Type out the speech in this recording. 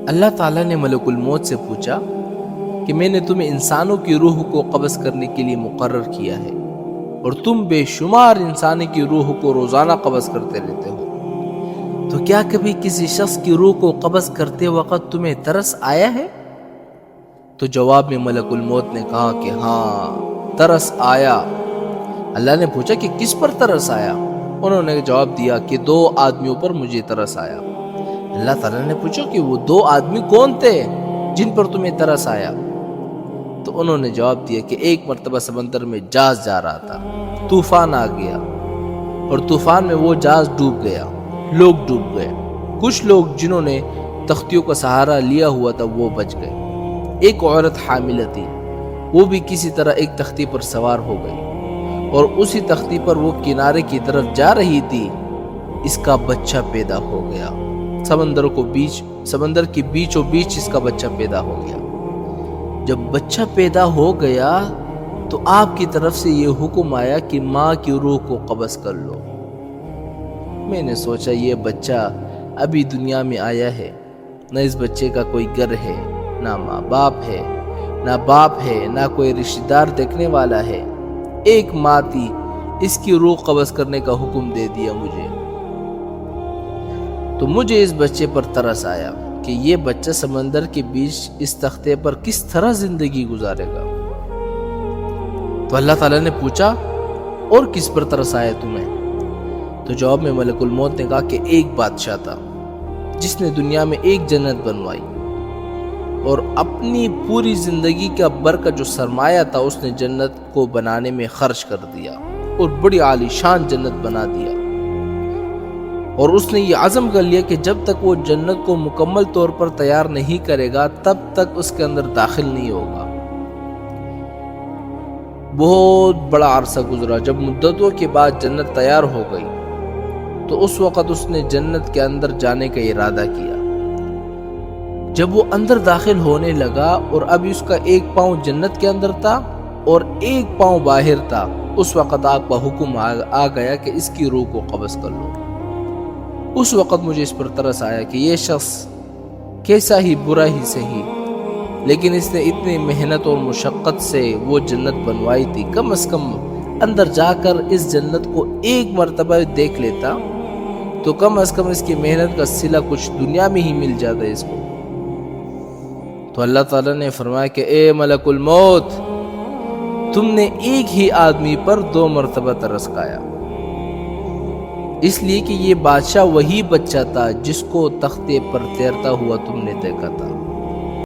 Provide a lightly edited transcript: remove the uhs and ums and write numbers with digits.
اللہ تعالیٰ نے ملک الموت سے پوچھا کہ میں نے تمہیں انسانوں کی روح کو قبض کرنے کے لیے مقرر کیا ہے اور تم بے شمار انسانی کی روح کو روزانہ قبض کرتے رہتے ہو، تو کیا کبھی کسی شخص کی روح کو قبض کرتے وقت تمہیں ترس آیا ہے؟ تو جواب میں ملک الموت نے کہا کہ ہاں، ترس آیا۔ اللہ نے پوچھا کہ کس پر ترس آیا؟ انہوں نے جواب دیا کہ 2 آدمیوں پر مجھے ترس آیا۔ اللہ تعالیٰ نے پوچھا کہ وہ 2 آدمی کون تھے جن پر تمہیں ترس آیا؟ تو انہوں نے جواب دیا کہ ایک مرتبہ سمندر میں جہاز جا رہا تھا، طوفان آ گیا اور طوفان میں وہ جہاز ڈوب گیا، لوگ ڈوب گئے، کچھ لوگ جنہوں نے تختیوں کا سہارا لیا ہوا تھا وہ بچ گئے۔ ایک عورت حاملہ تھی، وہ بھی کسی طرح ایک تختی پر سوار ہو گئی اور اسی تختی پر وہ کنارے کی طرف جا رہی تھی، اس کا بچہ پیدا ہو گیا۔ سمندر کے بیچوں بیچ اس کا بچہ پیدا ہو گیا۔ جب بچہ پیدا ہو گیا تو آپ کی طرف سے یہ حکم آیا کہ ماں کی روح کو قبض کر لو۔ میں نے سوچا یہ بچہ ابھی دنیا میں آیا ہے، نہ اس بچے کا کوئی گھر ہے، نہ ماں باپ ہے، نہ باپ ہے، نہ کوئی رشتہ دار دیکھنے والا ہے۔ ایک ماں تھی، اس کی روح قبض کرنے کا حکم دے دیا مجھے۔ تو مجھے اس بچے پر ترس آیا کہ یہ بچہ سمندر کے بیچ اس تختے پر کس طرح زندگی گزارے گا۔ تو اللہ تعالیٰ نے پوچھا اور کس پر ترس آیا تمہیں؟ تو جواب میں ملک الموت نے کہا کہ ایک بادشاہ تھا جس نے دنیا میں ایک جنت بنوائی اور اپنی پوری زندگی کا بھر کا جو سرمایہ تھا اس نے جنت کو بنانے میں خرچ کر دیا اور بڑی عالی شان جنت بنا دیا، اور اس نے یہ عزم کر لیا کہ جب تک وہ جنت کو مکمل طور پر تیار نہیں کرے گا تب تک اس کے اندر داخل نہیں ہوگا۔ بہت بڑا عرصہ گزرا، جب مدتوں کے بعد جنت تیار ہو گئی تو اس وقت اس نے جنت کے اندر جانے کا ارادہ کیا۔ جب وہ اندر داخل ہونے لگا اور ابھی اس کا ایک پاؤں جنت کے اندر تھا اور ایک پاؤں باہر تھا، اس وقت آپ کا حکم آ گیا کہ اس کی روح کو قبض کر لو۔ اس وقت مجھے اس پر ترس آیا کہ یہ شخص کیسا ہی برا ہی صحیح، لیکن اس نے اتنی محنت اور مشقت سے وہ جنت بنوائی تھی، کم از کم اندر جا کر اس جنت کو ایک مرتبہ دیکھ لیتا تو کم از کم اس کی محنت کا صلہ کچھ دنیا میں ہی مل جاتا ہے اس کو۔ تو اللہ تعالیٰ نے فرمایا کہ اے ملک الموت، تم نے ایک ہی آدمی پر 2 مرتبہ ترس کھایا، اس لیے کہ یہ بادشاہ وہی بچہ تھا جس کو تختے پر تیرتا ہوا تم نے دیکھا تھا۔